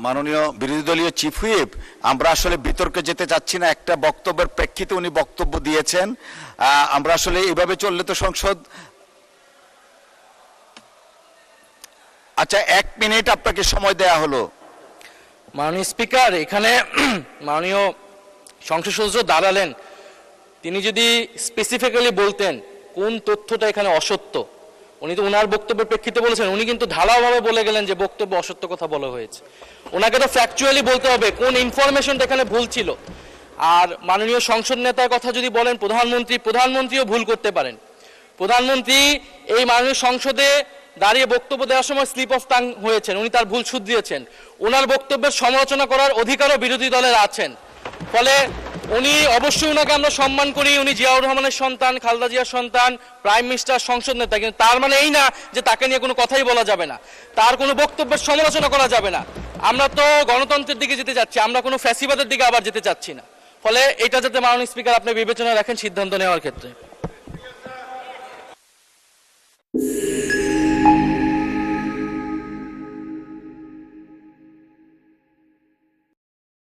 মাননীয় বিরোধী দলীয় চিফ হুইপ, আমরা আসলে বিতর্কে যেতে চাচ্ছি না, একটা বক্তব্যের প্রেক্ষিতে উনি বক্তব্য দিয়েছেন। আমরা আসলে এইভাবে চললে তো সংসদ। আচ্ছা, 1 মিনিট আপনাকে সময় দেয়া হলো। মাননীয় স্পিকার, এখানে মাননীয় সংসদ সদস্য দাঁড়ালেন, তিনি যদি স্পেসিফিক্যালি বলতেন কোন তথ্যটা এখানে অসত্য। উনি তো ওনার বক্তব্যের প্রেক্ষিতে বলেছেন, উনি কিন্তু ঢালাওভাবে বলে গেলেন যে বক্তব্য অসত্য কথা বলা হয়েছে। ওনাকে তো ফ্যাকচুয়ালি বলতে হবে কোন ইনফরমেশনটা এখানে ভুল ছিল। আর মাননীয় সংসদ নেতার কথা যদি বলেন, প্রধানমন্ত্রীও ভুল করতে পারেন। প্রধানমন্ত্রী এই মাননীয় সংসদে দাঁড়িয়ে বক্তব্য দেওয়ার সময় স্লিপ অফ টাং হয়েছেন, উনি তার ভুল শুধরিয়েছেন। ওনার বক্তব্যের সমালোচনা করার অধিকারও বিরোধী দলের আছেন। ফলে উনি অবশ্যই, ওনাকে আমরা সম্মান করি, উনি জিয়াউর রহমানের সন্তান, খালেদা জিয়ার সন্তান, প্রাইম মিনিস্টার, সংসদ নেতা, কিন্তু তার মানে এই না যে তাকে নিয়ে কোনো কথাই বলা যাবে না, তার কোনো বক্তব্যের সমালোচনা করা যাবে না। আমরা তো গণতন্ত্রের দিকে যেতে যাচ্ছি, আমরা কোনো ফ্যাসিবাদের দিকে আবার যেতে চাচ্ছি না। ফলে এটা যাতে মাননীয় স্পিকার আপনি বিবেচনায় রাখেন সিদ্ধান্ত নেওয়ার ক্ষেত্রে।